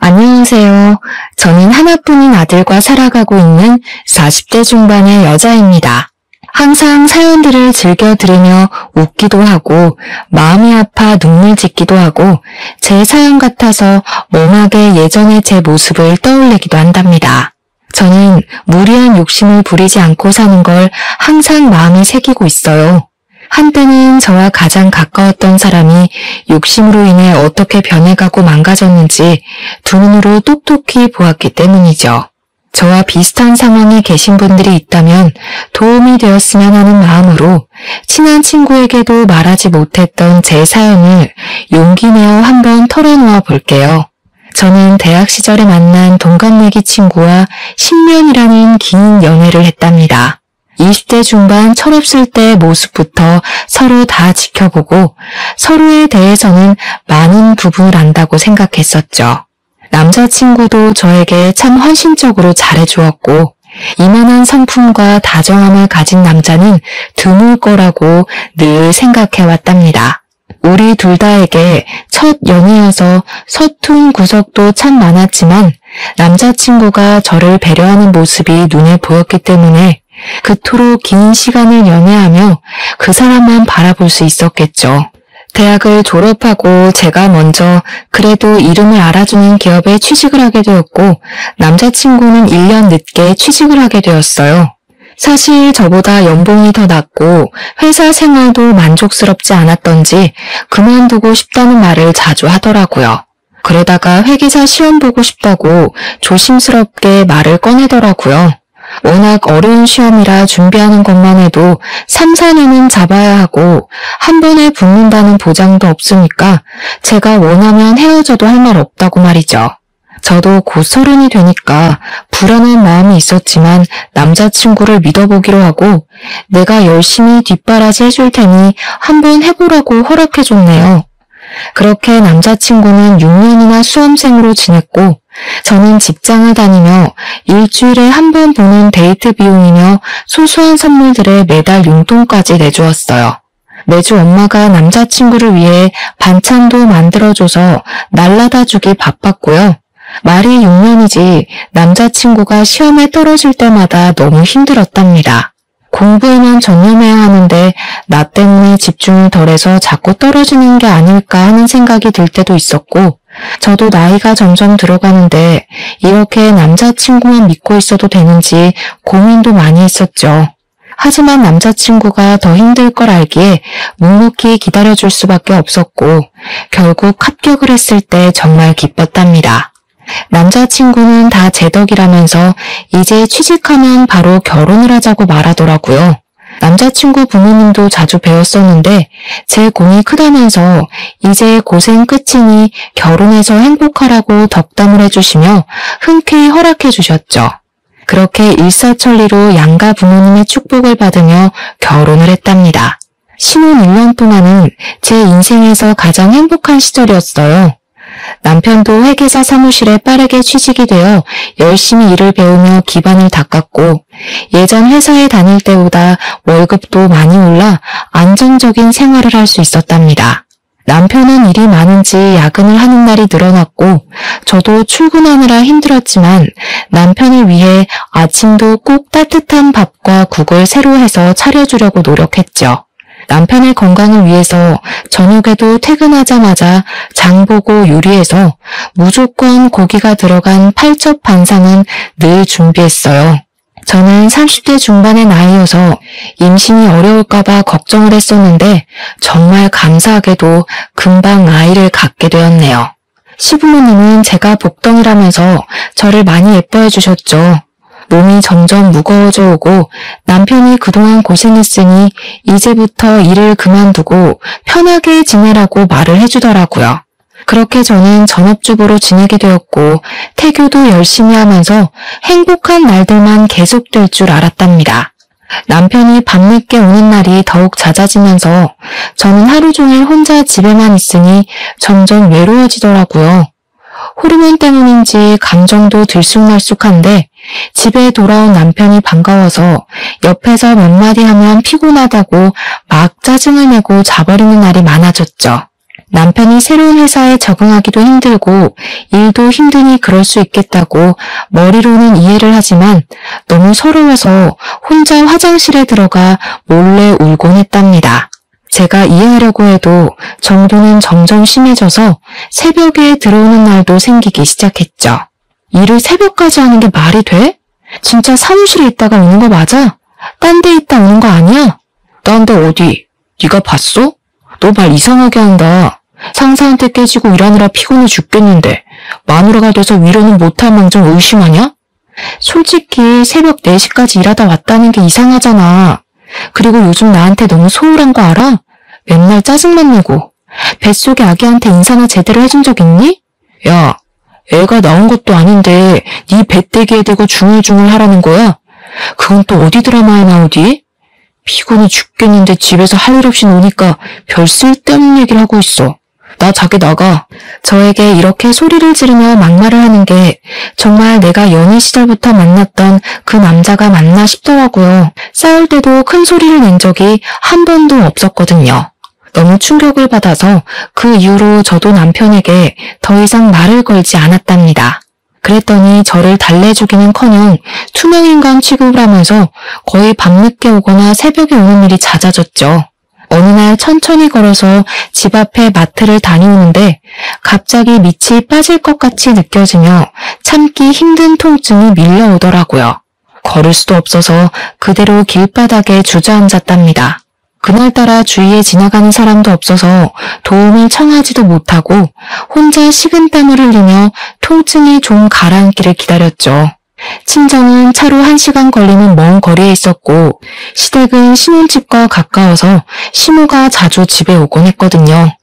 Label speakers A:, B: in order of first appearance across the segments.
A: 안녕하세요. 저는 하나뿐인 아들과 살아가고 있는 40대 중반의 여자입니다. 항상 사연들을 즐겨 들으며 웃기도 하고 마음이 아파 눈물 짓기도 하고 제 사연 같아서 멍하게 예전의 제 모습을 떠올리기도 한답니다. 저는 무리한 욕심을 부리지 않고 사는 걸 항상 마음에 새기고 있어요. 한때는 저와 가장 가까웠던 사람이 욕심으로 인해 어떻게 변해가고 망가졌는지 두 눈으로 똑똑히 보았기 때문이죠. 저와 비슷한 상황에 계신 분들이 있다면 도움이 되었으면 하는 마음으로 친한 친구에게도 말하지 못했던 제 사연을 용기 내어 한번 털어놓아 볼게요. 저는 대학 시절에 만난 동갑내기 친구와 10년이라는 긴 연애를 했답니다. 20대 중반 철없을 때의 모습부터 서로 다 지켜보고 서로에 대해서는 많은 부분을 안다고 생각했었죠. 남자친구도 저에게 참 헌신적으로 잘해주었고 이만한 성품과 다정함을 가진 남자는 드물 거라고 늘 생각해왔답니다. 우리 둘 다에게 첫 연애여서 서툰 구석도 참 많았지만 남자친구가 저를 배려하는 모습이 눈에 보였기 때문에 그토록 긴 시간을 연애하며 그 사람만 바라볼 수 있었겠죠. 대학을 졸업하고 제가 먼저 그래도 이름을 알아주는 기업에 취직을 하게 되었고 남자친구는 1년 늦게 취직을 하게 되었어요. 사실 저보다 연봉이 더 낮고 회사 생활도 만족스럽지 않았던지 그만두고 싶다는 말을 자주 하더라고요. 그러다가 회계사 시험 보고 싶다고 조심스럽게 말을 꺼내더라고요. 워낙 어려운 시험이라 준비하는 것만 해도 3, 4년은 잡아야 하고 한 번에 붙는다는 보장도 없으니까 제가 원하면 헤어져도 할 말 없다고 말이죠. 저도 곧 30이 되니까 불안한 마음이 있었지만 남자친구를 믿어보기로 하고 내가 열심히 뒷바라지 해줄 테니 한번 해보라고 허락해줬네요. 그렇게 남자친구는 6년이나 수험생으로 지냈고 저는 직장을 다니며 일주일에 한 번 보는 데이트 비용이며 소소한 선물들에 매달 용돈까지 내주었어요. 매주 엄마가 남자친구를 위해 반찬도 만들어줘서 날라다 주기 바빴고요. 말이 6년이지 남자친구가 시험에 떨어질 때마다 너무 힘들었답니다. 공부에만 전념해야 하는데 나 때문에 집중을 덜해서 자꾸 떨어지는 게 아닐까 하는 생각이 들 때도 있었고 저도 나이가 점점 들어가는데 이렇게 남자친구만 믿고 있어도 되는지 고민도 많이 했었죠. 하지만 남자친구가 더 힘들 걸 알기에 묵묵히 기다려줄 수밖에 없었고 결국 합격을 했을 때 정말 기뻤답니다. 남자친구는 다 제 덕이라면서 이제 취직하면 바로 결혼을 하자고 말하더라고요. 남자친구 부모님도 자주 배웠었는데 제 공이 크다면서 이제 고생 끝이니 결혼해서 행복하라고 덕담을 해주시며 흔쾌히 허락해 주셨죠. 그렇게 일사천리로 양가 부모님의 축복을 받으며 결혼을 했답니다. 신혼 1년 동안은 제 인생에서 가장 행복한 시절이었어요. 남편도 회계사 사무실에 빠르게 취직이 되어 열심히 일을 배우며 기반을 닦았고 예전 회사에 다닐 때보다 월급도 많이 올라 안정적인 생활을 할 수 있었답니다. 남편은 일이 많은지 야근을 하는 날이 늘어났고 저도 출근하느라 힘들었지만 남편을 위해 아침도 꼭 따뜻한 밥과 국을 새로 해서 차려주려고 노력했죠. 남편의 건강을 위해서 저녁에도 퇴근하자마자 장 보고 요리해서 무조건 고기가 들어간 팔첩 반상은 늘 준비했어요. 저는 30대 중반의 나이여서 임신이 어려울까봐 걱정을 했었는데 정말 감사하게도 금방 아이를 갖게 되었네요. 시부모님은 제가 복덩이라면서 저를 많이 예뻐해 주셨죠. 몸이 점점 무거워져 오고 남편이 그동안 고생했으니 이제부터 일을 그만두고 편하게 지내라고 말을 해주더라고요. 그렇게 저는 전업주부로 지내게 되었고 태교도 열심히 하면서 행복한 날들만 계속될 줄 알았답니다. 남편이 밤늦게 오는 날이 더욱 잦아지면서 저는 하루 종일 혼자 집에만 있으니 점점 외로워지더라고요. 호르몬 때문인지 감정도 들쑥날쑥한데 집에 돌아온 남편이 반가워서 옆에서 몇 마디 하면 피곤하다고 막 짜증을 내고 자버리는 날이 많아졌죠. 남편이 새로운 회사에 적응하기도 힘들고 일도 힘드니 그럴 수 있겠다고 머리로는 이해를 하지만 너무 서러워서 혼자 화장실에 들어가 몰래 울곤 했답니다. 제가 이해하려고 해도 정도는 점점 심해져서 새벽에 들어오는 날도 생기기 시작했죠. 일을 새벽까지 하는 게 말이 돼? 진짜 사무실에 있다가 오는 거 맞아? 딴 데 있다 오는 거 아니야? 딴 데 어디? 네가 봤어? 너 말 이상하게 한다. 상사한테 깨지고 일하느라 피곤해 죽겠는데 마누라가 돼서 위로는 못할 망정 의심하냐? 솔직히 새벽 4시까지 일하다 왔다는 게 이상하잖아. 그리고 요즘 나한테 너무 소홀한 거 알아? 맨날 짜증만 내고 뱃속에 아기한테 인사나 제대로 해준 적 있니? 야, 애가 나온 것도 아닌데 네 배때기에 대고 중얼중얼 하라는 거야? 그건 또 어디 드라마에 나오디? 피곤해 죽겠는데 집에서 할 일 없이 노니까 별 쓸데없는 얘기를 하고 있어. 나 자기 나가. 저에게 이렇게 소리를 지르며 막말을 하는 게 정말 내가 연애 시절부터 만났던 그 남자가 맞나 싶더라고요. 싸울 때도 큰 소리를 낸 적이 한 번도 없었거든요. 너무 충격을 받아서 그 이후로 저도 남편에게 더 이상 말을 걸지 않았답니다. 그랬더니 저를 달래주기는커녕 투명인간 취급을 하면서 거의 밤늦게 오거나 새벽에 오는 일이 잦아졌죠. 어느 날 천천히 걸어서 집 앞에 마트를 다녀오는데 갑자기 밑이 빠질 것 같이 느껴지며 참기 힘든 통증이 밀려오더라고요. 걸을 수도 없어서 그대로 길바닥에 주저앉았답니다. 그날따라 주위에 지나가는 사람도 없어서 도움을 청하지도 못하고 혼자 식은땀을 흘리며 통증이 좀 가라앉기를 기다렸죠. 친정은 차로 1시간 걸리는 먼 거리에 있었고 시댁은 신혼집과 가까워서 시모가 자주 집에 오곤 했거든요.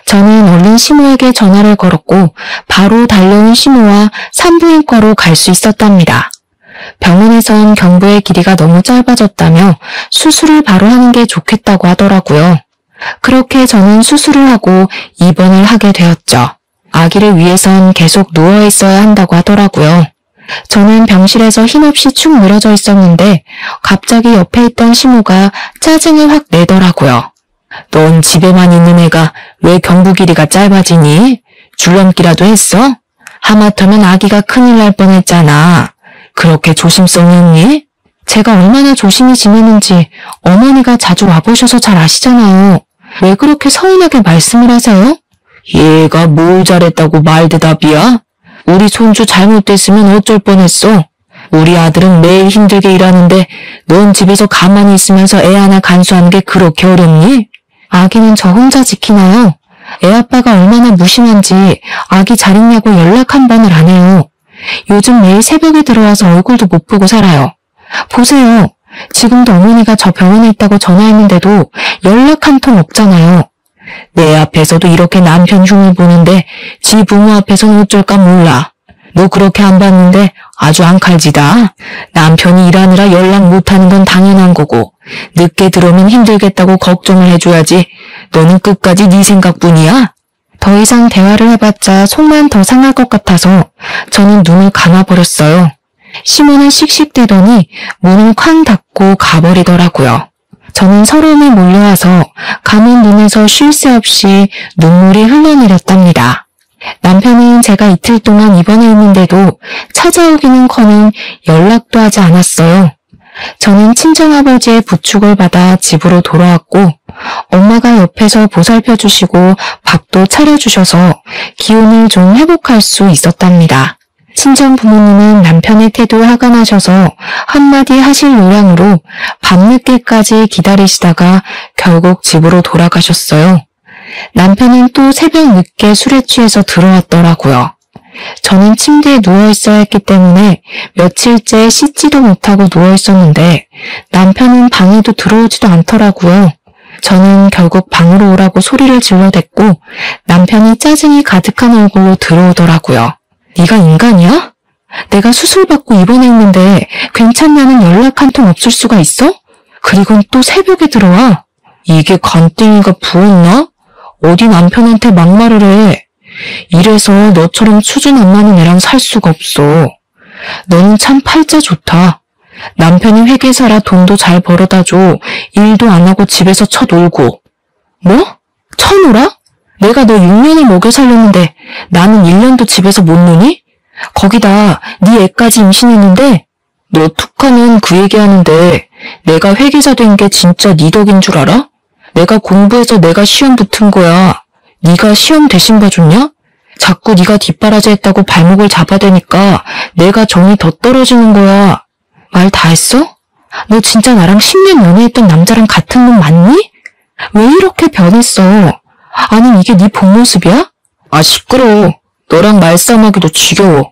A: 저는 얼른 시모에게 전화를 걸었고 바로 달려온 시모와 산부인과로 갈 수 있었답니다. 병원에선 경부의 길이가 너무 짧아졌다며 수술을 바로 하는 게 좋겠다고 하더라고요. 그렇게 저는 수술을 하고 입원을 하게 되었죠. 아기를 위해선 계속 누워 있어야 한다고 하더라고요. 저는 병실에서 힘없이 축 늘어져 있었는데 갑자기 옆에 있던 시모가 짜증을 확 내더라고요. 넌 집에만 있는 애가 왜 경부 길이가 짧아지니? 줄넘기라도 했어? 하마터면 아기가 큰일 날 뻔했잖아. 그렇게 조심성이 없니? 제가 얼마나 조심히 지내는지 어머니가 자주 와보셔서 잘 아시잖아요. 왜 그렇게 서운하게 말씀을 하세요? 얘가 뭘 잘했다고 말대답이야? 우리 손주 잘못됐으면 어쩔 뻔했어. 우리 아들은 매일 힘들게 일하는데 넌 집에서 가만히 있으면서 애 하나 간수하는 게 그렇게 어렵니? 아기는 저 혼자 지키나요? 애 아빠가 얼마나 무심한지 아기 잘 있냐고 연락 한 번을 안 해요. 요즘 매일 새벽에 들어와서 얼굴도 못 보고 살아요. 보세요. 지금도 어머니가 저 병원에 있다고 전화했는데도 연락 한 통 없잖아요. 내 앞에서도 이렇게 남편 흉을 보는데 지 부모 앞에서는 어쩔까 몰라. 너 그렇게 안 봤는데 아주 앙칼지다. 남편이 일하느라 연락 못하는 건 당연한 거고 늦게 들어오면 힘들겠다고 걱정을 해줘야지. 너는 끝까지 네 생각뿐이야? 더 이상 대화를 해봤자 속만 더 상할 것 같아서 저는 눈을 감아버렸어요. 시모는 씩씩대더니 문을 쾅 닫고 가버리더라고요. 저는 서러움이 몰려와서 감은 눈에서 쉴 새 없이 눈물이 흘러내렸답니다. 남편은 제가 이틀 동안 입원해 있는데도 찾아오기는커녕 연락도 하지 않았어요. 저는 친정아버지의 부축을 받아 집으로 돌아왔고 엄마가 옆에서 보살펴주시고 밥도 차려주셔서 기운을 좀 회복할 수 있었답니다. 친정 부모님은 남편의 태도에 화가 나셔서 한마디 하실 요량으로 밤늦게까지 기다리시다가 결국 집으로 돌아가셨어요. 남편은 또 새벽 늦게 술에 취해서 들어왔더라고요. 저는 침대에 누워있어야 했기 때문에 며칠째 씻지도 못하고 누워있었는데 남편은 방에도 들어오지도 않더라고요. 저는 결국 방으로 오라고 소리를 질러댔고 남편이 짜증이 가득한 얼굴로 들어오더라고요. 네가 인간이야? 내가 수술받고 입원해 있는데 괜찮냐는 연락 한 통 없을 수가 있어? 그리고는 또 새벽에 들어와. 이게 간땡이가 부었나? 어디 남편한테 막말을 해. 이래서 너처럼 수준 안 맞는 애랑 살 수가 없어. 너는 참 팔자 좋다. 남편이 회계사라 돈도 잘 벌어다 줘. 일도 안 하고 집에서 쳐놀고. 뭐? 쳐놀아? 내가 너 6년을 먹여 살렸는데 나는 1년도 집에서 못 노니? 거기다 네 애까지 임신했는데 너 툭하면 그 얘기하는데 내가 회계사 된 게 진짜 네 덕인 줄 알아? 내가 공부해서 내가 시험 붙은 거야. 네가 시험 대신 봐줬냐? 자꾸 네가 뒷바라지 했다고 발목을 잡아대니까 내가 정이 더 떨어지는 거야. 말 다 했어? 너 진짜 나랑 10년 연애했던 남자랑 같은 놈 맞니? 왜 이렇게 변했어? 아니 이게 네 본 모습이야? 아 시끄러워. 너랑 말싸움하기도 지겨워.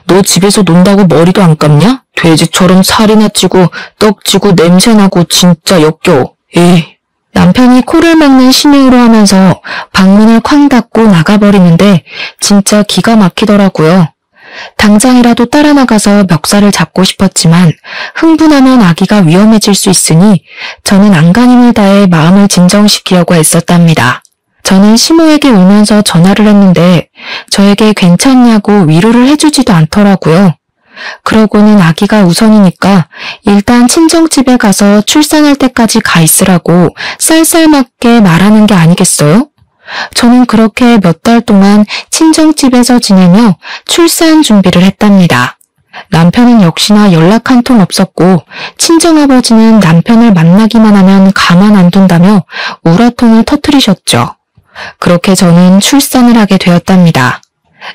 A: 너 집에서 논다고 머리도 안 감냐? 돼지처럼 살이나 찌고 떡지고 냄새나고 진짜 역겨워. 에이. 남편이 코를 막는 신용으로 하면서 방문을 쾅 닫고 나가버리는데 진짜 기가 막히더라고요. 당장이라도 따라 나가서 멱살을 잡고 싶었지만 흥분하면 아기가 위험해질 수 있으니 저는 안간힘을 다해 마음을 진정시키려고 애썼답니다. 저는 시모에게 울면서 전화를 했는데 저에게 괜찮냐고 위로를 해주지도 않더라고요. 그러고는 아기가 우선이니까 일단 친정집에 가서 출산할 때까지 가 있으라고 쌀쌀맞게 말하는 게 아니겠어요? 저는 그렇게 몇 달 동안 친정집에서 지내며 출산 준비를 했답니다. 남편은 역시나 연락 한 통 없었고 친정아버지는 남편을 만나기만 하면 가만 안 둔다며 우라통을 터뜨리셨죠. 그렇게 저는 출산을 하게 되었답니다.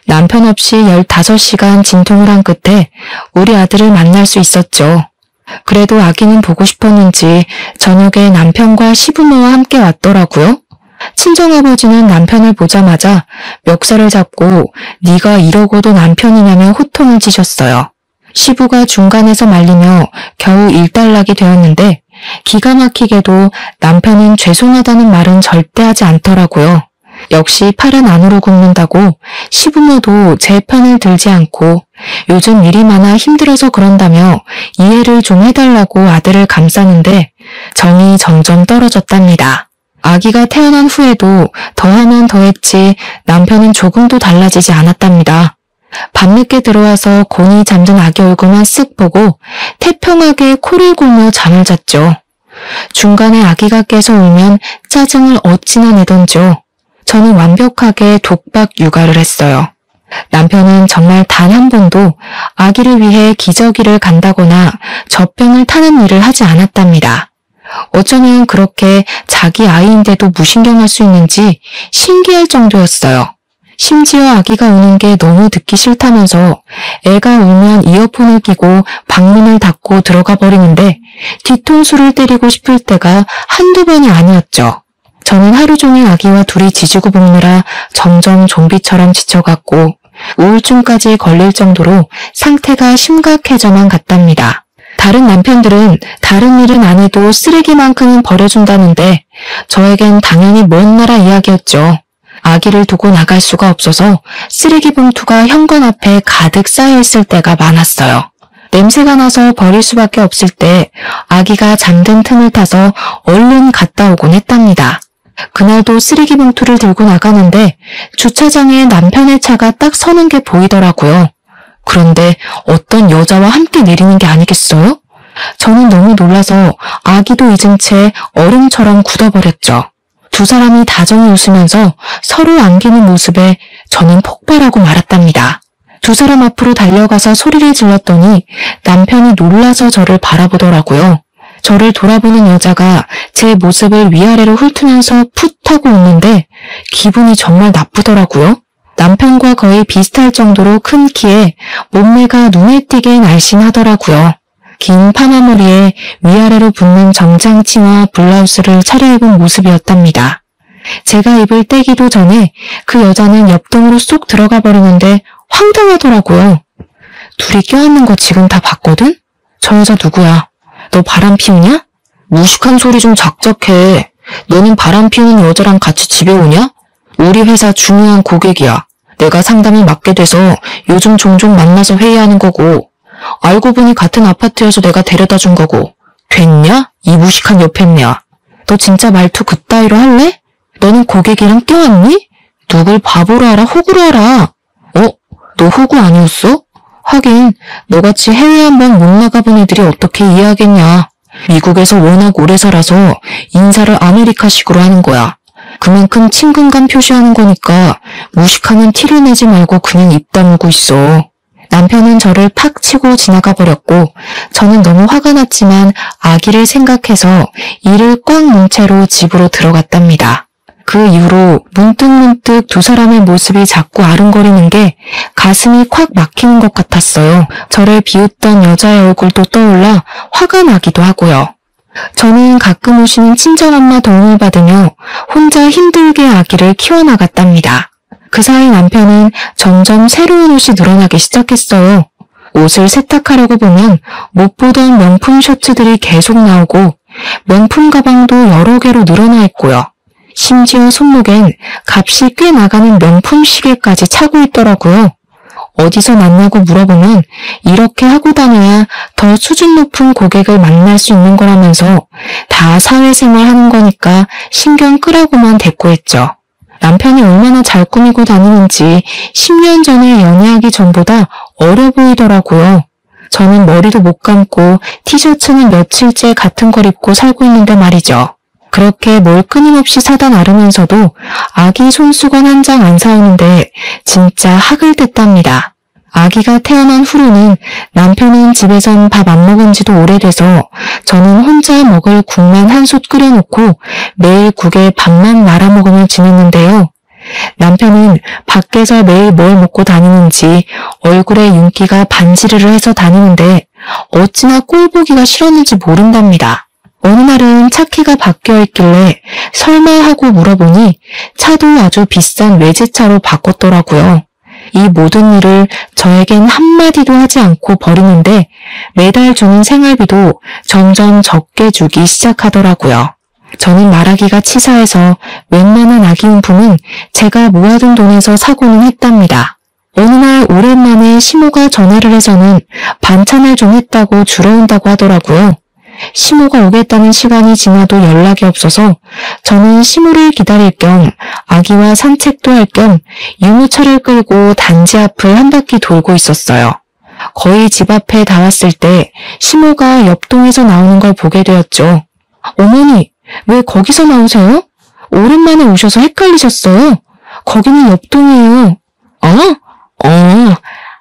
A: 남편 없이 15시간 진통을 한 끝에 우리 아들을 만날 수 있었죠. 그래도 아기는 보고 싶었는지 저녁에 남편과 시부모와 함께 왔더라고요. 친정아버지는 남편을 보자마자 멱살을 잡고 네가 이러고도 남편이냐며 호통을 치셨어요. 시부가 중간에서 말리며 겨우 일단락이 되었는데 기가 막히게도 남편은 죄송하다는 말은 절대 하지 않더라고요. 역시 팔은 안으로 굽는다고 시부모도 제 편을 들지 않고 요즘 일이 많아 힘들어서 그런다며 이해를 좀 해달라고 아들을 감싸는데 정이 점점 떨어졌답니다. 아기가 태어난 후에도 더하면 더했지 남편은 조금도 달라지지 않았답니다. 밤늦게 들어와서 곤히 잠든 아기 얼굴만 쓱 보고 태평하게 코를 골며 잠을 잤죠. 중간에 아기가 깨서 울면 짜증을 어찌나 내던지요. 저는 완벽하게 독박 육아를 했어요. 남편은 정말 단 한 번도 아기를 위해 기저귀를 간다거나 젖병을 타는 일을 하지 않았답니다. 어쩌면 그렇게 자기 아이인데도 무신경할 수 있는지 신기할 정도였어요. 심지어 아기가 우는 게 너무 듣기 싫다면서 애가 울면 이어폰을 끼고 방문을 닫고 들어가 버리는데 뒤통수를 때리고 싶을 때가 한두 번이 아니었죠. 저는 하루 종일 아기와 둘이 지지고 볶느라 점점 좀비처럼 지쳐갔고 우울증까지 걸릴 정도로 상태가 심각해져만 갔답니다. 다른 남편들은 다른 일은 안 해도 쓰레기만큼은 버려준다는데 저에겐 당연히 먼 나라 이야기였죠. 아기를 두고 나갈 수가 없어서 쓰레기 봉투가 현관 앞에 가득 쌓여있을 때가 많았어요. 냄새가 나서 버릴 수밖에 없을 때 아기가 잠든 틈을 타서 얼른 갔다 오곤 했답니다. 그날도 쓰레기 봉투를 들고 나가는데 주차장에 남편의 차가 딱 서는 게 보이더라고요. 그런데 어떤 여자와 함께 내리는 게 아니겠어요? 저는 너무 놀라서 아기도 잊은 채 얼음처럼 굳어버렸죠. 두 사람이 다정히 웃으면서 서로 안기는 모습에 저는 폭발하고 말았답니다. 두 사람 앞으로 달려가서 소리를 질렀더니 남편이 놀라서 저를 바라보더라고요. 저를 돌아보는 여자가 제 모습을 위아래로 훑으면서 풋 하고 웃는데 기분이 정말 나쁘더라고요. 남편과 거의 비슷할 정도로 큰 키에 몸매가 눈에 띄게 날씬하더라고요. 긴 파마머리에 위아래로 붙는 정장 치마 블라우스를 차려입은 모습이었답니다. 제가 입을 떼기도 전에 그 여자는 옆동으로 쏙 들어가 버리는데 황당하더라고요. 둘이 껴안는 거 지금 다 봤거든? 저 여자 누구야? 너 바람 피우냐? 무식한 소리 좀 작작해. 너는 바람 피우는 여자랑 같이 집에 오냐? 우리 회사 중요한 고객이야. 내가 상담을 맡게 돼서 요즘 종종 만나서 회의하는 거고 알고 보니 같은 아파트여서 내가 데려다 준 거고 됐냐? 이 무식한 여팻네야. 너 진짜 말투 그따위로 할래? 너는 고객이랑 껴안니? 누굴 바보로 알아? 호구로 알아? 너 호구 아니었어? 하긴 너같이 해외 한 번 못 나가본 애들이 어떻게 이해하겠냐. 미국에서 워낙 오래 살아서 인사를 아메리카식으로 하는 거야. 그만큼 친근감 표시하는 거니까 무식하면 티를 내지 말고 그냥 입 다물고 있어. 남편은 저를 팍 치고 지나가 버렸고 저는 너무 화가 났지만 아기를 생각해서 이를 꽉 문 채로 집으로 들어갔답니다. 그 이후로 문득문득 두 사람의 모습이 자꾸 아른거리는 게 가슴이 콱 막히는 것 같았어요. 저를 비웃던 여자의 얼굴도 떠올라 화가 나기도 하고요. 저는 가끔 오시는 친정엄마 도움을 받으며 혼자 힘들게 아기를 키워나갔답니다. 그 사이 남편은 점점 새로운 옷이 늘어나기 시작했어요. 옷을 세탁하려고 보면 못 보던 명품 셔츠들이 계속 나오고 명품 가방도 여러 개로 늘어나 있고요. 심지어 손목엔 값이 꽤 나가는 명품 시계까지 차고 있더라고요. 어디서 났냐고 물어보면 이렇게 하고 다녀야 더 수준 높은 고객을 만날 수 있는 거라면서 다 사회생활 하는 거니까 신경 끄라고만 대꾸했죠. 남편이 얼마나 잘 꾸미고 다니는지 10년 전에 연애하기 전보다 어려 보이더라고요. 저는 머리도 못 감고 티셔츠는 며칠째 같은 걸 입고 살고 있는데 말이죠. 그렇게 뭘 끊임없이 사다 나르면서도 아기 손수건 한 장 안 사오는데 진짜 학을 댔답니다. 아기가 태어난 후로는 남편은 집에선 밥 안 먹은 지도 오래돼서 저는 혼자 먹을 국만 한 솥 끓여놓고 매일 국에 밥만 말아 먹으며 지냈는데요. 남편은 밖에서 매일 뭘 먹고 다니는지 얼굴에 윤기가 반지르르 해서 다니는데 어찌나 꼴 보기가 싫었는지 모른답니다. 어느 날은 차 키가 바뀌어 있길래 설마 하고 물어보니 차도 아주 비싼 외제차로 바꿨더라고요. 이 모든 일을 저에겐 한마디도 하지 않고 버리는데 매달 주는 생활비도 점점 적게 주기 시작하더라고요. 저는 말하기가 치사해서 웬만한 아기용품은 제가 모아둔 돈에서 사고는 했답니다. 어느 날 오랜만에 시모가 전화를 해서는 반찬을 좀 했다고 주러 온다고 하더라고요. 시모가 오겠다는 시간이 지나도 연락이 없어서 저는 시모를 기다릴 겸 아기와 산책도 할 겸 유모차를 끌고 단지 앞을 한 바퀴 돌고 있었어요. 거의 집 앞에 다 왔을 때 시모가 옆동에서 나오는 걸 보게 되었죠. 어머니, 왜 거기서 나오세요? 오랜만에 오셔서 헷갈리셨어요. 거기는 옆동이에요.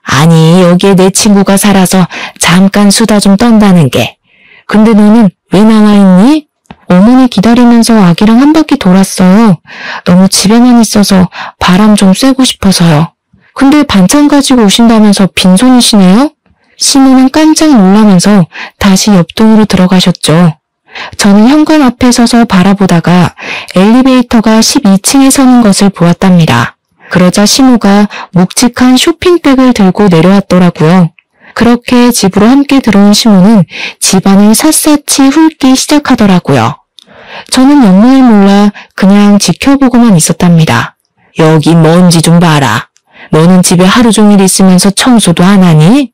A: 아니 여기에 내 친구가 살아서 잠깐 수다 좀 떤다는 게. 근데 너는 왜 나와 있니? 어머니 기다리면서 아기랑 한 바퀴 돌았어요. 너무 집에만 있어서 바람 좀 쐬고 싶어서요. 근데 반찬 가지고 오신다면서 빈손이시네요? 시모는 깜짝 놀라면서 다시 옆동으로 들어가셨죠. 저는 현관 앞에 서서 바라보다가 엘리베이터가 12층에 서는 것을 보았답니다. 그러자 시모가 묵직한 쇼핑백을 들고 내려왔더라고요. 그렇게 집으로 함께 들어온 시모는 집안을 샅샅이 훑기 시작하더라고요. 저는 영문을 몰라 그냥 지켜보고만 있었답니다. 여기 먼지 좀 봐라. 너는 집에 하루 종일 있으면서 청소도 안 하니?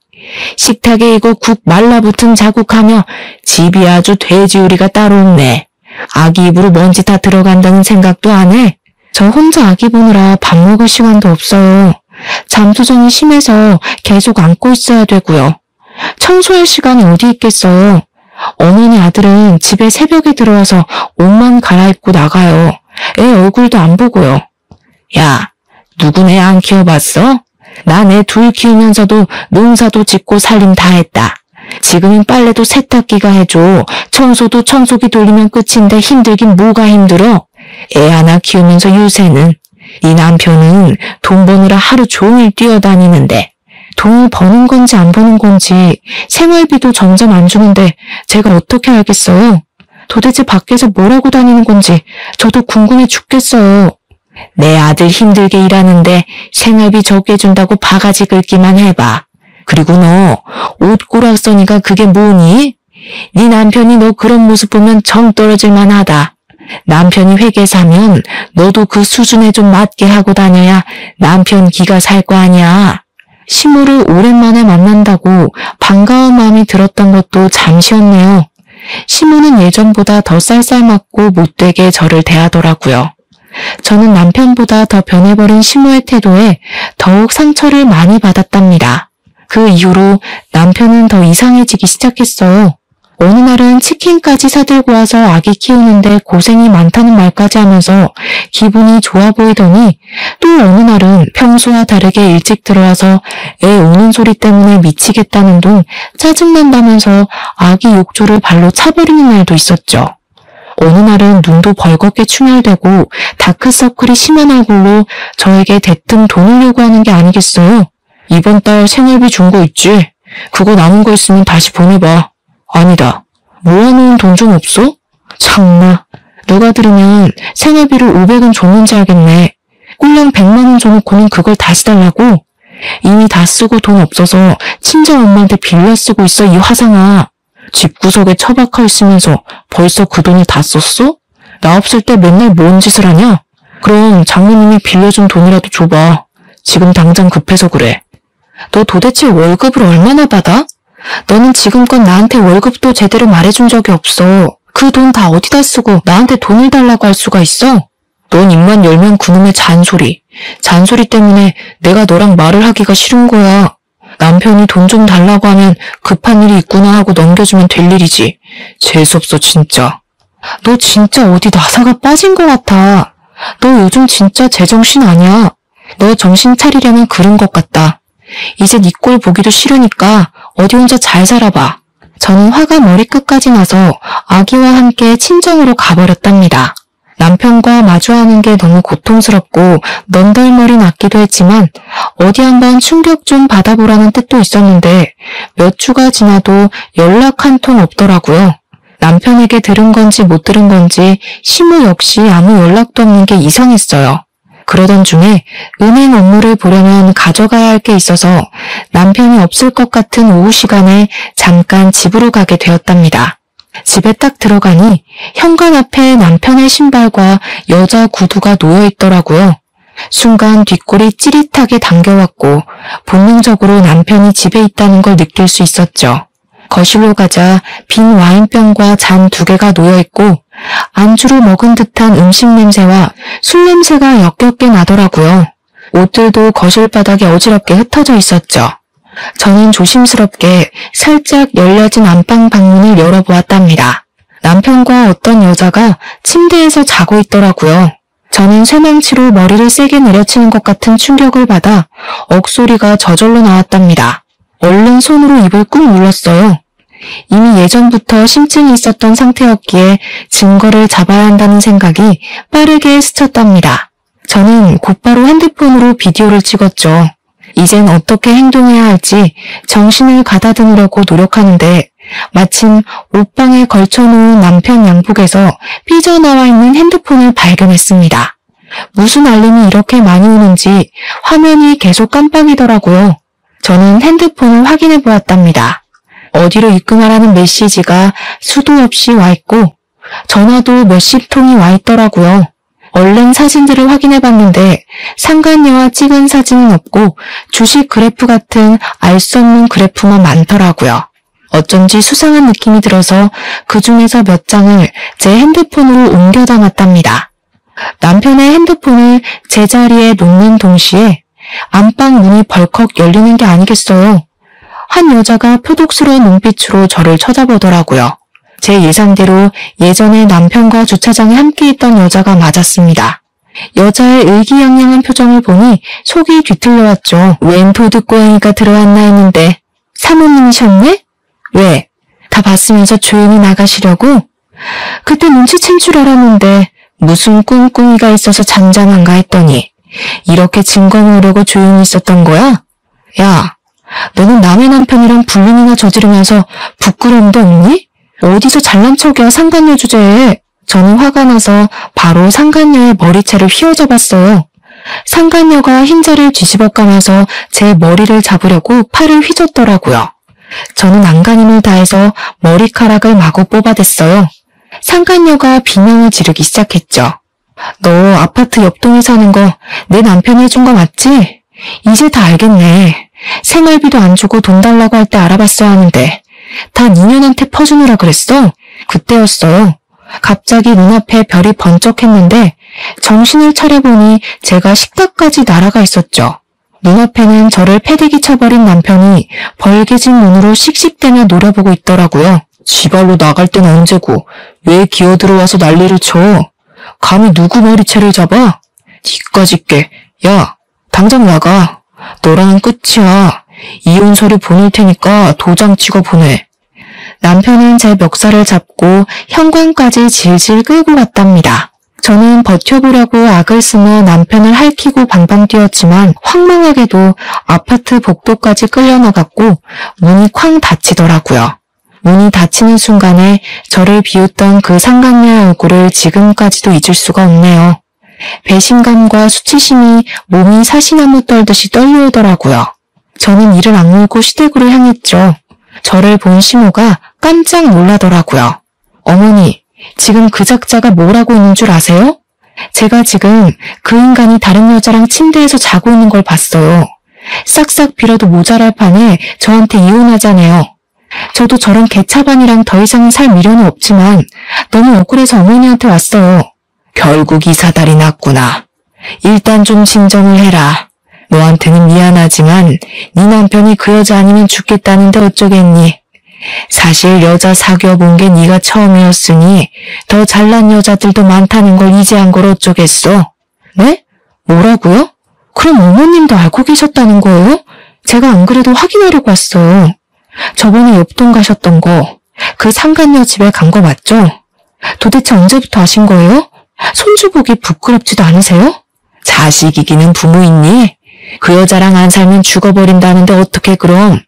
A: 식탁에 이거 국 말라붙은 자국하며 집이 아주 돼지우리가 따로 없네. 아기 입으로 먼지 다 들어간다는 생각도 안 해? 저 혼자 아기 보느라 밥 먹을 시간도 없어요. 잠수정이 심해서 계속 안고 있어야 되고요. 청소할 시간이 어디 있겠어요. 어머니 아들은 집에 새벽에 들어와서 옷만 갈아입고 나가요. 애 얼굴도 안 보고요. 야, 누군 애 안 키워봤어? 난 애 둘 키우면서도 농사도 짓고 살림 다 했다. 지금은 빨래도 세탁기가 해줘. 청소도 청소기 돌리면 끝인데 힘들긴 뭐가 힘들어? 애 하나 키우면서 요새는 네 남편은 돈 버느라 하루 종일 뛰어다니는데 돈을 버는 건지 안 버는 건지 생활비도 점점 안 주는데 제가 어떻게 알겠어요? 도대체 밖에서 뭘 하고 다니는 건지 저도 궁금해 죽겠어요. 내 아들 힘들게 일하는데 생활비 적게 준다고 바가지 긁기만 해봐. 그리고 너 옷꼬락서니가 그게 뭐니? 네 남편이 너 그런 모습 보면 정 떨어질 만하다. 남편이 회계사면 너도 그 수준에 좀 맞게 하고 다녀야 남편 기가 살 거 아니야. 시모를 오랜만에 만난다고 반가운 마음이 들었던 것도 잠시였네요. 시모는 예전보다 더 쌀쌀맞고 못되게 저를 대하더라고요. 저는 남편보다 더 변해버린 시모의 태도에 더욱 상처를 많이 받았답니다. 그 이후로 남편은 더 이상해지기 시작했어요. 어느 날은 치킨까지 사들고 와서 아기 키우는데 고생이 많다는 말까지 하면서 기분이 좋아 보이더니 또 어느 날은 평소와 다르게 일찍 들어와서 애 우는 소리 때문에 미치겠다는 둥 짜증난다면서 아기 욕조를 발로 차버리는 날도 있었죠. 어느 날은 눈도 벌겋게 충혈되고 다크서클이 심한 얼굴로 저에게 대뜸 돈을 요구하는 게 아니겠어요? 이번 달 생활비 준 거 있지? 그거 남은 거 있으면 다시 보내봐. 아니다. 모아놓은 돈 좀 없어? 참나. 누가 들으면 생활비를 500원 줬는지 알겠네. 꼴랑 100만 원 줘놓고는 그걸 다시 달라고? 이미 다 쓰고 돈 없어서 친정 엄마한테 빌려 쓰고 있어, 이 화상아. 집구석에 처박혀 있으면서 벌써 그 돈을 다 썼어? 나 없을 때 맨날 뭔 짓을 하냐? 그럼 장모님이 빌려준 돈이라도 줘봐. 지금 당장 급해서 그래. 너 도대체 월급을 얼마나 받아? 너는 지금껏 나한테 월급도 제대로 말해준 적이 없어. 그 돈 다 어디다 쓰고 나한테 돈을 달라고 할 수가 있어? 넌 입만 열면 그놈의 잔소리. 잔소리 때문에 내가 너랑 말을 하기가 싫은 거야. 남편이 돈 좀 달라고 하면 급한 일이 있구나 하고 넘겨주면 될 일이지. 재수없어 진짜. 너 진짜 어디 나사가 빠진 것 같아. 너 요즘 진짜 제정신 아니야. 너 정신 차리려면 그런 것 같다. 이제 네 꼴 보기도 싫으니까 어디 혼자 잘 살아봐. 저는 화가 머리끝까지 나서 아기와 함께 친정으로 가버렸답니다. 남편과 마주하는 게 너무 고통스럽고 넌덜머리 났기도 했지만 어디 한번 충격 좀 받아보라는 뜻도 있었는데 몇 주가 지나도 연락 한 통 없더라고요. 남편에게 들은 건지 못 들은 건지 시모 역시 아무 연락도 없는 게 이상했어요. 그러던 중에 은행 업무를 보려면 가져가야 할 게 있어서 남편이 없을 것 같은 오후 시간에 잠깐 집으로 가게 되었답니다. 집에 딱 들어가니 현관 앞에 남편의 신발과 여자 구두가 놓여 있더라고요. 순간 뒷골이 찌릿하게 당겨왔고 본능적으로 남편이 집에 있다는 걸 느낄 수 있었죠. 거실로 가자 빈 와인병과 잔 2개가 놓여 있고 안주로 먹은 듯한 음식 냄새와 술 냄새가 역겹게 나더라고요. 옷들도 거실 바닥에 어지럽게 흩어져 있었죠. 저는 조심스럽게 살짝 열려진 안방 방문을 열어보았답니다. 남편과 어떤 여자가 침대에서 자고 있더라고요. 저는 쇠망치로 머리를 세게 내려치는 것 같은 충격을 받아 억소리가 저절로 나왔답니다. 얼른 손으로 입을 꾹 눌렀어요. 이미 예전부터 심증이 있었던 상태였기에 증거를 잡아야 한다는 생각이 빠르게 스쳤답니다. 저는 곧바로 핸드폰으로 비디오를 찍었죠. 이젠 어떻게 행동해야 할지 정신을 가다듬으려고 노력하는데 마침 옷방에 걸쳐놓은 남편 양복에서 삐져나와 있는 핸드폰을 발견했습니다. 무슨 알림이 이렇게 많이 오는지 화면이 계속 깜빡이더라고요. 저는 핸드폰을 확인해 보았답니다. 어디로 입금하라는 메시지가 수도 없이 와 있고 전화도 몇십 통이 와 있더라고요. 얼른 사진들을 확인해 봤는데 상간녀와 찍은 사진은 없고 주식 그래프 같은 알 수 없는 그래프만 많더라고요. 어쩐지 수상한 느낌이 들어서 그 중에서 몇 장을 제 핸드폰으로 옮겨 담았답니다. 남편의 핸드폰을 제자리에 놓는 동시에 안방 문이 벌컥 열리는 게 아니겠어요. 한 여자가 표독스러운 눈빛으로 저를 쳐다보더라고요. 제 예상대로 예전에 남편과 주차장에 함께 있던 여자가 맞았습니다. 여자의 의기양양한 표정을 보니 속이 뒤틀려왔죠. 웬 도둑고양이가 들어왔나 했는데 사모님이셨네? 왜? 다 봤으면서 조용히 나가시려고? 그때 눈치챈 줄 알았는데 무슨 꿍꿍이가 있어서 잔잔한가 했더니 이렇게 증거 모으려고 조용히 있었던 거야? 야, 너는 남의 남편이랑 불륜이나 저지르면서 부끄러움도 없니? 어디서 잘난 척이야 상간녀 주제에. 저는 화가 나서 바로 상간녀의 머리채를 휘어져 봤어요. 상간녀가 흰자를 뒤집어 까면서 제 머리를 잡으려고 팔을 휘젓더라고요. 저는 안간힘을 다해서 머리카락을 마구 뽑아댔어요. 상간녀가 비명을 지르기 시작했죠. 너 아파트 옆동에 사는 거 내 남편이 해준 거 맞지? 이제 다 알겠네. 생활비도 안 주고 돈 달라고 할 때 알아봤어야 하는데 다 니년한테 퍼주느라 그랬어? 그때였어요. 갑자기 눈앞에 별이 번쩍했는데 정신을 차려보니 제가 식탁까지 날아가 있었죠. 눈앞에는 저를 패대기 쳐버린 남편이 벌개진 눈으로 씩씩대며 노려보고 있더라고요. 지발로 나갈 땐 언제고 왜 기어들어와서 난리를 쳐? 감히 누구 머리채를 잡아? 니까짓 게. 야, 당장 나가. 너랑은 끝이야. 이혼 서류 보낼 테니까 도장 찍어 보내. 남편은 제 멱살을 잡고 현관까지 질질 끌고 갔답니다. 저는 버텨보려고 악을 쓰며 남편을 핥히고 방방 뛰었지만 황망하게도 아파트 복도까지 끌려나갔고 문이 쾅 닫히더라고요. 문이 닫히는 순간에 저를 비웃던 그 상간녀의 얼굴을 지금까지도 잊을 수가 없네요. 배신감과 수치심이 몸이 사시나무 떨듯이 떨려오더라고요. 저는 이를 악물고 시댁으로 향했죠. 저를 본 시모가 깜짝 놀라더라고요. 어머니, 지금 그 작자가 뭘 하고 있는 줄 아세요? 제가 지금 그 인간이 다른 여자랑 침대에서 자고 있는 걸 봤어요. 싹싹 빌어도 모자랄 판에 저한테 이혼하자네요. 저도 저런 개차반이랑 더 이상 살 미련은 없지만 너무 억울해서 어머니한테 왔어요. 결국 이 사달이 났구나. 일단 좀 진정을 해라. 너한테는 미안하지만 네 남편이 그 여자 아니면 죽겠다는데 어쩌겠니? 사실 여자 사귀어본 게 네가 처음이었으니 더 잘난 여자들도 많다는 걸 이제 한 걸 어쩌겠어? 네? 뭐라고요? 그럼 어머님도 알고 계셨다는 거예요? 제가 안 그래도 확인하려고 왔어요. 저번에 옆동 가셨던 거, 그 상간녀 집에 간 거 맞죠? 도대체 언제부터 아신 거예요? 손주 보기 부끄럽지도 않으세요? 자식 이기는 부모 있니? 그 여자랑 안 살면 죽어버린다는데 어떻게 그럼?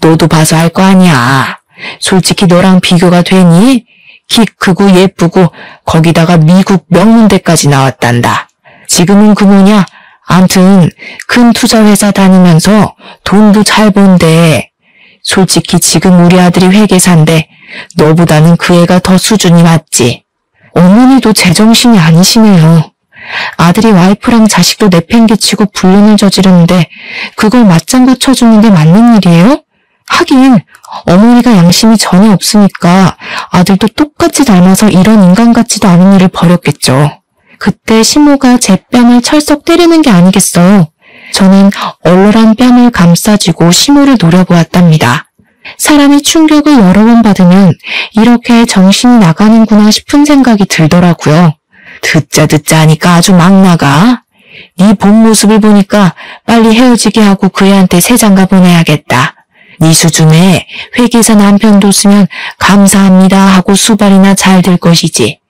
A: 너도 봐서 알 거 아니야. 솔직히 너랑 비교가 되니? 키 크고 예쁘고 거기다가 미국 명문대까지 나왔단다. 지금은 그 뭐냐? 암튼 큰 투자회사 다니면서 돈도 잘 번대. 솔직히 지금 우리 아들이 회계사인데 너보다는 그 애가 더 수준이 맞지. 어머니도 제정신이 아니시네요. 아들이 와이프랑 자식도 내팽개치고 불륜을 저지르는데 그걸 맞장구 쳐주는 게 맞는 일이에요? 하긴 어머니가 양심이 전혀 없으니까 아들도 똑같이 닮아서 이런 인간 같지도 않은 일을 벌였겠죠. 그때 시모가 제 뺨을 철썩 때리는 게 아니겠어요. 저는 얼얼한 뺨을 감싸쥐고 시모를 노려보았답니다. 사람이 충격을 여러 번 받으면 이렇게 정신이 나가는구나 싶은 생각이 들더라고요. 듣자 하니까 아주 막 나가. 네 본 모습을 보니까 빨리 헤어지게 하고 그 애한테 새 장가 보내야겠다. 네 수준에 회계사 남편 뒀으면 감사합니다 하고 수발이나 잘 될 것이지.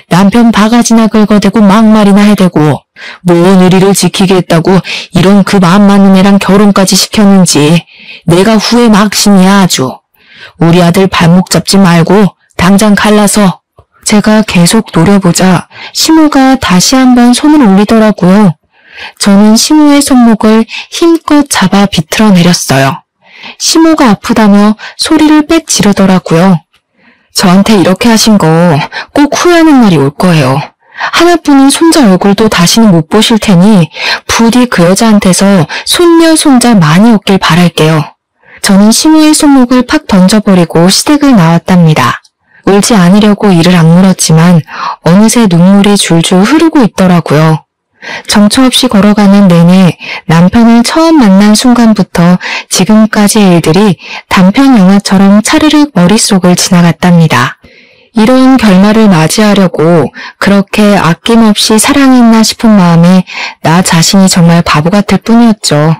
A: 남편 바가지나 긁어대고 막말이나 해대고 뭔 의리를 지키겠다고 이런 그 마음 맞는 애랑 결혼까지 시켰는지 내가 후회 막심이야 아주. 우리 아들 발목 잡지 말고 당장 갈라서. 제가 계속 노려보자 시모가 다시 한번 손을 올리더라고요. 저는 시모의 손목을 힘껏 잡아 비틀어 내렸어요. 시모가 아프다며 소리를 빽 지르더라고요. 저한테 이렇게 하신 거 꼭 후회하는 날이 올 거예요. 하나뿐인 손자 얼굴도 다시는 못 보실 테니 부디 그 여자한테서 손녀, 손자 많이 얻길 바랄게요. 저는 시모의 손목을 팍 던져버리고 시댁을 나왔답니다. 울지 않으려고 이를 악물었지만 어느새 눈물이 줄줄 흐르고 있더라고요. 정처 없이 걸어가는 내내 남편을 처음 만난 순간부터 지금까지의 일들이 단편 영화처럼 차르륵 머릿속을 지나갔답니다. 이런 결말을 맞이하려고 그렇게 아낌없이 사랑했나 싶은 마음에 나 자신이 정말 바보 같을 뿐이었죠.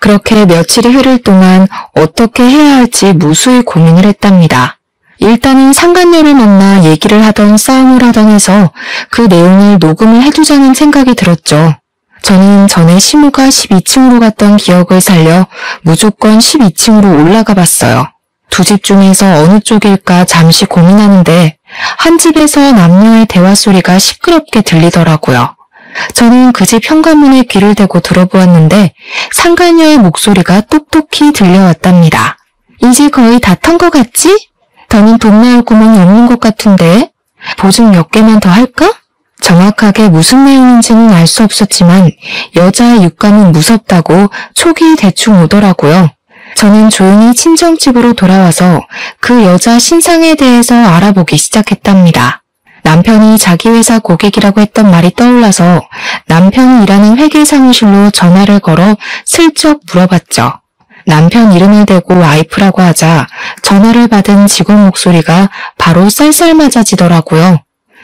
A: 그렇게 며칠이 흐를 동안 어떻게 해야 할지 무수히 고민을 했답니다. 일단은 상간녀를 만나 얘기를 하던 싸움을 하던 해서 그 내용을 녹음을 해두자는 생각이 들었죠. 저는 전에 시모가 12층으로 갔던 기억을 살려 무조건 12층으로 올라가 봤어요. 두 집 중에서 어느 쪽일까 잠시 고민하는데 한 집에서 남녀의 대화 소리가 시끄럽게 들리더라고요. 저는 그 집 현관문에 귀를 대고 들어보았는데 상간녀의 목소리가 똑똑히 들려왔답니다. 이제 거의 다 탄 것 같지? 더는 돈 나올 구멍이 없는 것 같은데 보증 몇 개만 더 할까? 정확하게 무슨 내용인지는 알 수 없었지만 여자의 육감은 무섭다고 촉이 대충 오더라고요. 저는 조용히 친정집으로 돌아와서 그 여자 신상에 대해서 알아보기 시작했답니다. 남편이 자기 회사 고객이라고 했던 말이 떠올라서 남편이 일하는 회계사무실로 전화를 걸어 슬쩍 물어봤죠. 남편 이름을 대고 와이프라고 하자 전화를 받은 직원 목소리가 바로 쌀쌀맞아지더라고요.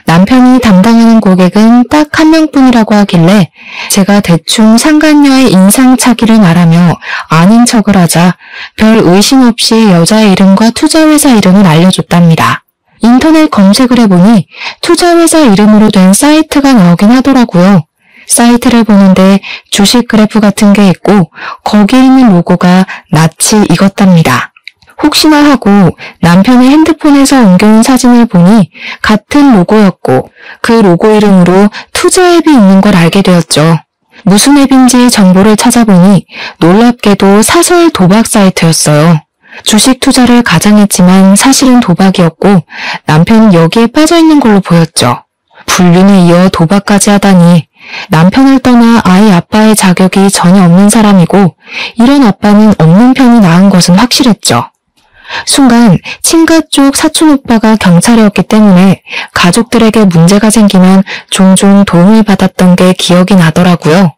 A: 남편이 담당하는 고객은 딱 한 명뿐이라고 하길래 제가 대충 상간녀의 인상착의를 말하며 아닌 척을 하자 별 의심 없이 여자의 이름과 투자회사 이름을 알려줬답니다. 인터넷 검색을 해보니 투자회사 이름으로 된 사이트가 나오긴 하더라고요. 사이트를 보는데 주식 그래프 같은 게 있고 거기에 있는 로고가 낯이 익었답니다. 혹시나 하고 남편의 핸드폰에서 옮겨온 사진을 보니 같은 로고였고 그 로고 이름으로 투자 앱이 있는 걸 알게 되었죠. 무슨 앱인지 정보를 찾아보니 놀랍게도 사설 도박 사이트였어요. 주식 투자를 가장했지만 사실은 도박이었고 남편은 여기에 빠져있는 걸로 보였죠. 불륜에 이어 도박까지 하다니 남편을 떠나 아이 아빠의 자격이 전혀 없는 사람이고 이런 아빠는 없는 편이 나은 것은 확실했죠. 순간 친가 쪽 사촌 오빠가 경찰이었기 때문에 가족들에게 문제가 생기면 종종 도움을 받았던 게 기억이 나더라고요.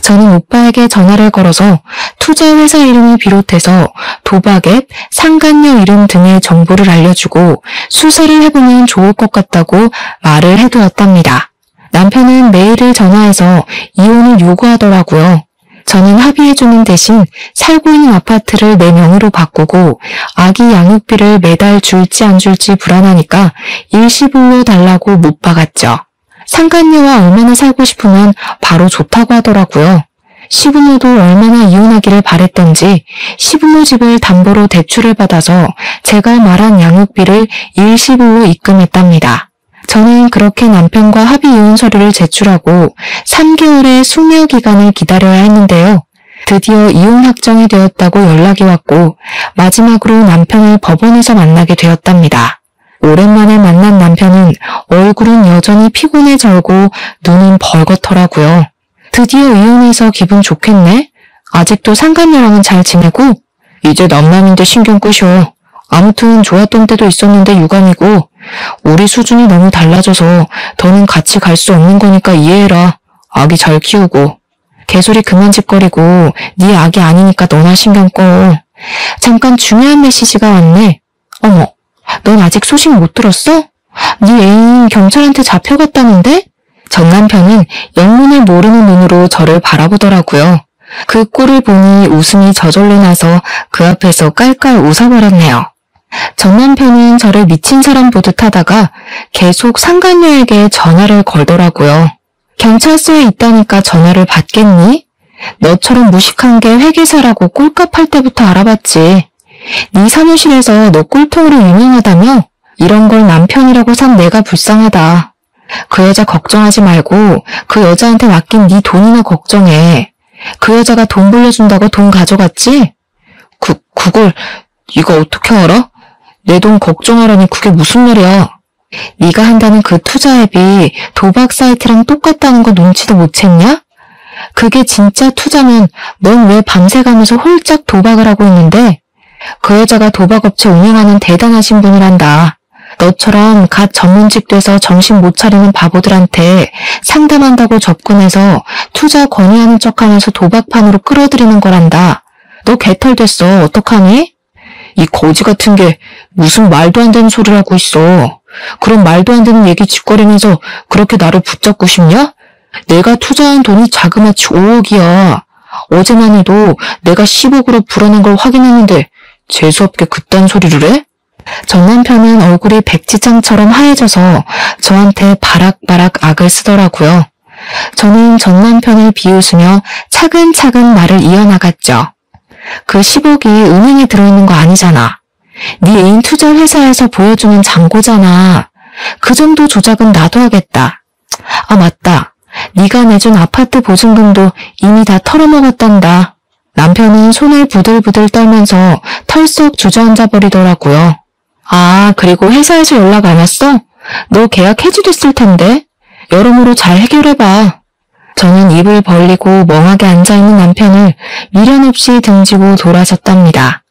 A: 저는 오빠에게 전화를 걸어서 투자회사 이름을 비롯해서 도박 앱, 상간녀 이름 등의 정보를 알려주고 수사를 해보면 좋을 것 같다고 말을 해두었답니다. 남편은 메일을 전화해서 이혼을 요구하더라고요. 저는 합의해주는 대신 살고 있는 아파트를 내 명의로 바꾸고 아기 양육비를 매달 줄지 안 줄지 불안하니까 일시불로 달라고 못 박았죠. 상간녀와 얼마나 살고 싶으면 바로 좋다고 하더라고요. 시부모도 얼마나 이혼하기를 바랬던지 시부모 집을 담보로 대출을 받아서 제가 말한 양육비를 일시불로 입금했답니다. 저는 그렇게 남편과 합의 이혼 서류를 제출하고 3개월의 숙려 기간을 기다려야 했는데요. 드디어 이혼 확정이 되었다고 연락이 왔고 마지막으로 남편을 법원에서 만나게 되었답니다. 오랜만에 만난 남편은 얼굴은 여전히 피곤해 절고 눈은 벌겋더라고요. 드디어 이혼해서 기분 좋겠네? 아직도 상간녀랑은 잘 지내고? 이제 남남인데 신경 끄셔. 아무튼 좋았던 때도 있었는데 유감이고 우리 수준이 너무 달라져서 더는 같이 갈 수 없는 거니까 이해해라. 아기 잘 키우고. 개소리 그만 짓거리고 네 아기 아니니까 너나 신경 꺼. 잠깐 중요한 메시지가 왔네. 어머, 넌 아직 소식 못 들었어? 네 애인 경찰한테 잡혀갔다는데? 전 남편은 영문을 모르는 눈으로 저를 바라보더라고요. 그 꼴을 보니 웃음이 저절로 나서 그 앞에서 깔깔 웃어버렸네요. 전 남편은 저를 미친 사람 보듯 하다가 계속 상간녀에게 전화를 걸더라고요. 경찰서에 있다니까 전화를 받겠니? 너처럼 무식한 게 회계사라고 꼴값 할 때부터 알아봤지. 네 사무실에서 너 꼴통으로 유명하다며? 이런 걸 남편이라고 산 내가 불쌍하다. 그 여자 걱정하지 말고 그 여자한테 맡긴 네 돈이나 걱정해. 그 여자가 돈 불려준다고 돈 가져갔지? 그걸 네가 어떻게 알아? 내 돈 걱정하라니 그게 무슨 말이야? 네가 한다는 그 투자 앱이 도박 사이트랑 똑같다는 거 눈치도 못 챘냐? 그게 진짜 투자면 넌 왜 밤새 가면서 홀짝 도박을 하고 있는데? 그 여자가 도박업체 운영하는 대단하신 분이란다. 너처럼 갓 전문직 돼서 정신 못 차리는 바보들한테 상담한다고 접근해서 투자 권유하는 척하면서 도박판으로 끌어들이는 거란다. 너 개털됐어. 어떡하니? 이 거지 같은 게 무슨 말도 안 되는 소리를 하고 있어. 그런 말도 안 되는 얘기 짓거리면서 그렇게 나를 붙잡고 싶냐? 내가 투자한 돈이 자그마치 5억이야. 어제만 해도 내가 10억으로 불어난 걸 확인했는데 재수없게 그딴 소리를 해? 전 남편은 얼굴이 백지장처럼 하얘져서 저한테 바락바락 악을 쓰더라고요. 저는 전 남편을 비웃으며 차근차근 말을 이어나갔죠. 그 10억이 은행에 들어있는 거 아니잖아. 네 애인 투자 회사에서 보여주는 잔고잖아. 그 정도 조작은 나도 하겠다. 아 맞다. 네가 내준 아파트 보증금도 이미 다 털어먹었단다. 남편은 손을 부들부들 떨면서 털썩 주저앉아 버리더라고요. 아, 그리고 회사에서 연락 안 왔어? 너 계약 해지됐을 텐데. 여러모로 잘 해결해봐. 저는 입을 벌리고 멍하게 앉아있는 남편을 미련 없이 등지고 돌아섰답니다.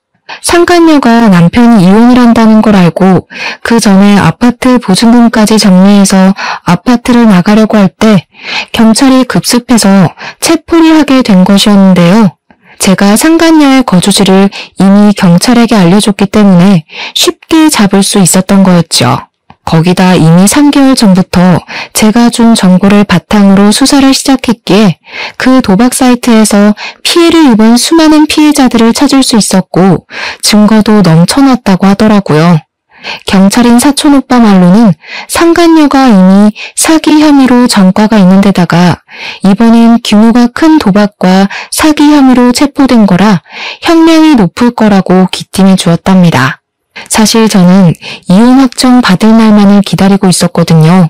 A: 상간녀가 남편이 이혼을 한다는 걸 알고 그 전에 아파트 보증금까지 정리해서 아파트를 나가려고 할 때 경찰이 급습해서 체포를 하게 된 것이었는데요. 제가 상간녀의 거주지를 이미 경찰에게 알려줬기 때문에 쉽게 잡을 수 있었던 거였죠. 거기다 이미 3개월 전부터 제가 준 정보를 바탕으로 수사를 시작했기에 그 도박 사이트에서 피해를 입은 수많은 피해자들을 찾을 수 있었고 증거도 넘쳐났다고 하더라고요. 경찰인 사촌오빠 말로는 상간녀가 이미 사기 혐의로 전과가 있는 데다가 이번엔 규모가 큰 도박과 사기 혐의로 체포된 거라 형량이 높을 거라고 기팀해 주었답니다. 사실 저는 이혼 확정 받을 날만을 기다리고 있었거든요.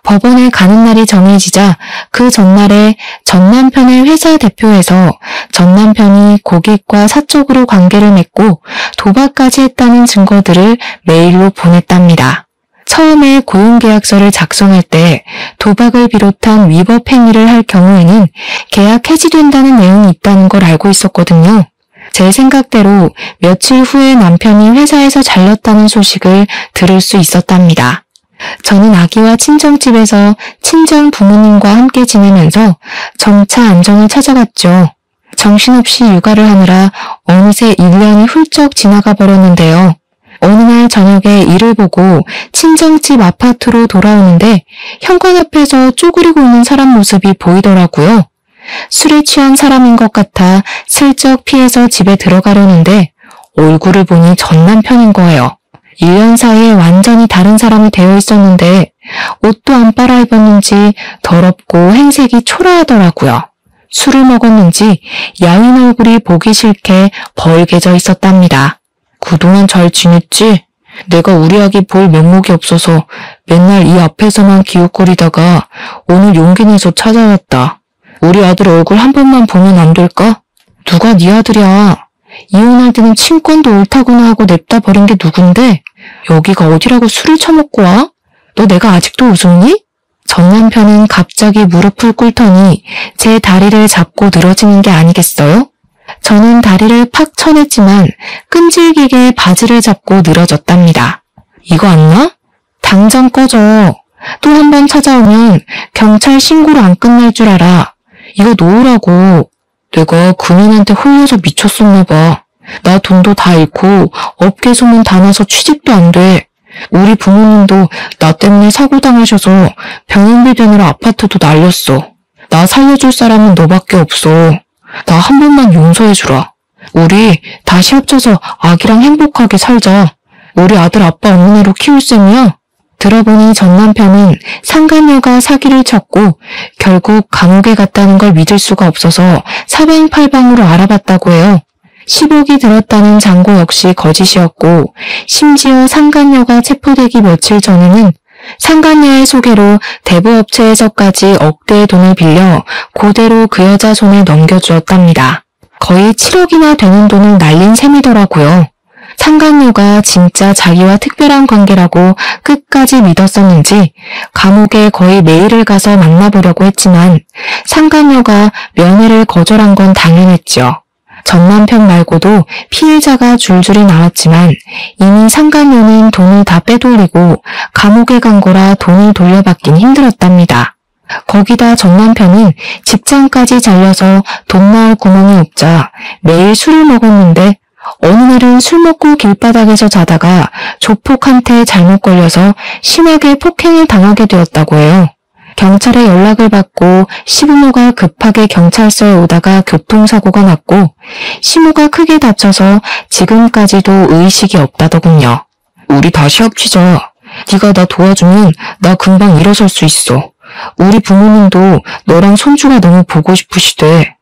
A: 법원에 가는 날이 정해지자 그 전날에 전 남편의 회사 대표에서 전 남편이 고객과 사적으로 관계를 맺고 도박까지 했다는 증거들을 메일로 보냈답니다. 처음에 고용계약서를 작성할 때 도박을 비롯한 위법 행위를 할 경우에는 계약 해지된다는 내용이 있다는 걸 알고 있었거든요. 제 생각대로 며칠 후에 남편이 회사에서 잘렸다는 소식을 들을 수 있었답니다. 저는 아기와 친정집에서 친정 부모님과 함께 지내면서 점차 안정을 찾아갔죠. 정신없이 육아를 하느라 어느새 1년이 훌쩍 지나가 버렸는데요. 어느 날 저녁에 일을 보고 친정집 아파트로 돌아오는데 현관 앞에서 쪼그리고 있는 사람 모습이 보이더라고요. 술에 취한 사람인 것 같아 슬쩍 피해서 집에 들어가려는데 얼굴을 보니 전 남편인 거예요. 1년 사이에 완전히 다른 사람이 되어 있었는데 옷도 안 빨아입었는지 더럽고 행색이 초라하더라고요. 술을 먹었는지 야윈 얼굴이 보기 싫게 벌개져 있었답니다. 그동안 잘 지냈지? 내가 우리 아기 볼 면목이 없어서 맨날 이 앞에서만 기웃거리다가 오늘 용기 내서 찾아왔다. 우리 아들 얼굴 한 번만 보면 안 될까? 누가 네 아들이야? 이혼할 때는 친권도 옳다구나 하고 냅다 버린 게 누군데? 여기가 어디라고 술을 처먹고 와? 너 내가 아직도 우습니? 전 남편은 갑자기 무릎을 꿇더니 제 다리를 잡고 늘어지는 게 아니겠어요? 저는 다리를 팍 쳐냈지만 끈질기게 바지를 잡고 늘어졌답니다. 이거 안 나? 당장 꺼져. 또 한 번 찾아오면 경찰 신고로 안 끝날 줄 알아. 이거 놓으라고. 내가 그년한테 홀려서 미쳤었나 봐. 나 돈도 다 잃고 업계 소문 다 나서 취직도 안 돼. 우리 부모님도 나 때문에 사고 당하셔서 병원비 되느라 아파트도 날렸어. 나 살려줄 사람은 너밖에 없어. 나 한 번만 용서해주라. 우리 다시 합쳐서 아기랑 행복하게 살자. 우리 아들 아빠 없는 애로 키울 셈이야. 들어보니 전 남편은 상간녀가 사기를 쳤고 결국 감옥에 갔다는 걸 믿을 수가 없어서 사방팔방으로 알아봤다고 해요. 10억이 들었다는 장고 역시 거짓이었고 심지어 상간녀가 체포되기 며칠 전에는 상간녀의 소개로 대부업체에서까지 억대의 돈을 빌려 그대로 그 여자 손에 넘겨주었답니다. 거의 7억이나 되는 돈을 날린 셈이더라고요. 상간녀가 진짜 자기와 특별한 관계라고 끝까지 믿었었는지 감옥에 거의 매일을 가서 만나보려고 했지만 상간녀가 면회를 거절한 건 당연했죠. 전 남편 말고도 피해자가 줄줄이 나왔지만 이미 상간녀는 돈을 다 빼돌리고 감옥에 간 거라 돈을 돌려받긴 힘들었답니다. 거기다 전 남편은 직장까지 잘려서 돈 나올 구멍이 없자 매일 술을 먹었는데 어느 날은 술 먹고 길바닥에서 자다가 조폭한테 잘못 걸려서 심하게 폭행을 당하게 되었다고 해요. 경찰에 연락을 받고 시부모가 급하게 경찰서에 오다가 교통사고가 났고 시모가 크게 다쳐서 지금까지도 의식이 없다더군요. 우리 다시 합치자. 네가 나 도와주면 나 금방 일어설 수 있어. 우리 부모님도 너랑 손주가 너무 보고 싶으시대.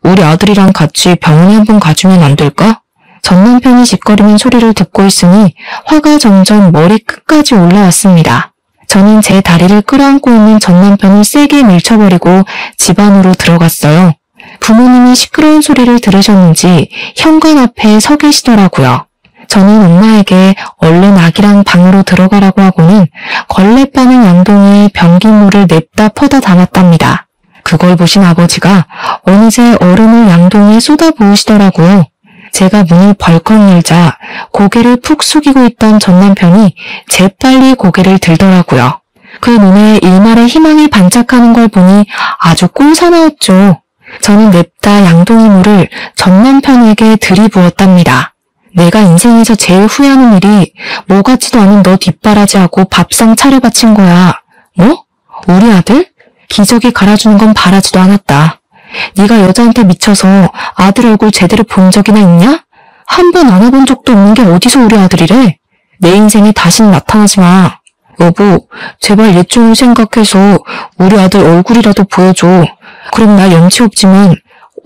A: 우리 아들이랑 같이 병원에 한번 가주면 안 될까? 전 남편이 짓거리는 소리를 듣고 있으니 화가 점점 머리 끝까지 올라왔습니다. 저는 제 다리를 끌어안고 있는 전 남편을 세게 밀쳐버리고 집 안으로 들어갔어요. 부모님이 시끄러운 소리를 들으셨는지 현관 앞에 서 계시더라고요. 저는 엄마에게 얼른 아기랑 방으로 들어가라고 하고는 걸레 빠는 양동이에 변기물을 냅다 퍼다 담았답니다. 그걸 보신 아버지가 어느새 얼음을 양동이에 쏟아 부으시더라고요. 제가 문을 벌컥 열자 고개를 푹 숙이고 있던 전 남편이 재빨리 고개를 들더라고요. 그 눈에 일말의 희망이 반짝하는 걸 보니 아주 꼴사나웠죠. 저는 냅다 양동이물을 전 남편에게 들이부었답니다. 내가 인생에서 제일 후회하는 일이 뭐 같지도 않은 너 뒷바라지하고 밥상 차려바친 거야. 뭐? 우리 아들? 기저귀 갈아주는 건 바라지도 않았다. 네가 여자한테 미쳐서 아들 얼굴 제대로 본 적이나 있냐? 한 번 안아본 적도 없는 게 어디서 우리 아들이래? 내 인생에 다시는 나타나지 마. 여보, 제발 예중을 생각해서 우리 아들 얼굴이라도 보여줘. 그럼 나 염치 없지만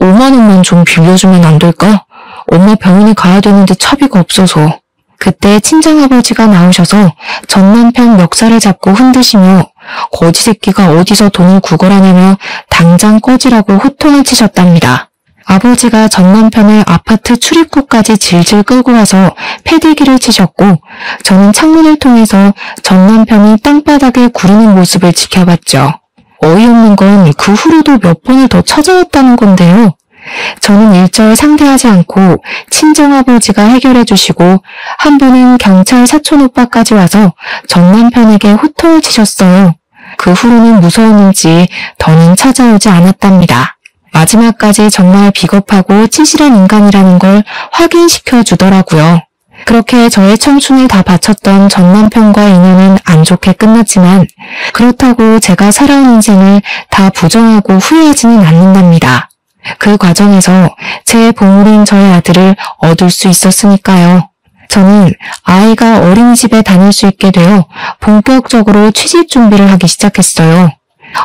A: 5만 원만 좀 빌려주면 안 될까? 엄마 병원에 가야 되는데 차비가 없어서. 그때 친정아버지가 나오셔서 전 남편 멱살을 잡고 흔드시며 거지 새끼가 어디서 돈을 구걸하냐며 당장 꺼지라고 호통을 치셨답니다. 아버지가 전 남편을 아파트 출입구까지 질질 끌고 와서 패대기를 치셨고 저는 창문을 통해서 전 남편이 땅바닥에 구르는 모습을 지켜봤죠. 어이없는 건 그 후로도 몇 번을 더 찾아왔다는 건데요. 저는 일절 상대하지 않고 친정아버지가 해결해 주시고 한 분은 경찰 사촌오빠까지 와서 전 남편에게 호통을 치셨어요. 그 후로는 무서웠는지 더는 찾아오지 않았답니다. 마지막까지 정말 비겁하고 찌질한 인간이라는 걸 확인시켜 주더라고요. 그렇게 저의 청춘을 다 바쳤던 전 남편과의 인연은 안 좋게 끝났지만 그렇다고 제가 살아온 인생을 다 부정하고 후회하지는 않는답니다. 그 과정에서 제 보물인 저의 아들을 얻을 수 있었으니까요. 저는 아이가 어린이집에 다닐 수 있게 되어 본격적으로 취직 준비를 하기 시작했어요.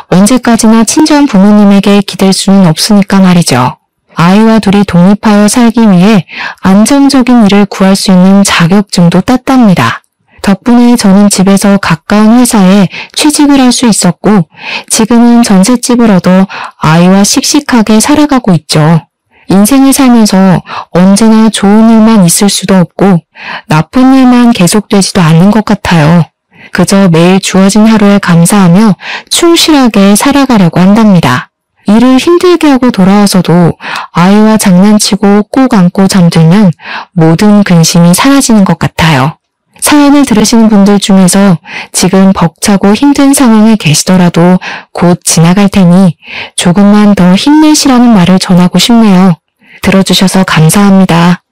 A: 언제까지나 친정 부모님에게 기댈 수는 없으니까 말이죠. 아이와 둘이 독립하여 살기 위해 안정적인 일을 구할 수 있는 자격증도 땄답니다. 덕분에 저는 집에서 가까운 회사에 취직을 할 수 있었고 지금은 전셋집을 얻어 아이와 씩씩하게 살아가고 있죠. 인생을 살면서 언제나 좋은 일만 있을 수도 없고 나쁜 일만 계속되지도 않는 것 같아요. 그저 매일 주어진 하루에 감사하며 충실하게 살아가려고 한답니다. 일을 힘들게 하고 돌아와서도 아이와 장난치고 꼭 안고 잠들면 모든 근심이 사라지는 것 같아요. 사연을 들으시는 분들 중에서 지금 벅차고 힘든 상황에 계시더라도 곧 지나갈 테니 조금만 더 힘내시라는 말을 전하고 싶네요. 들어주셔서 감사합니다.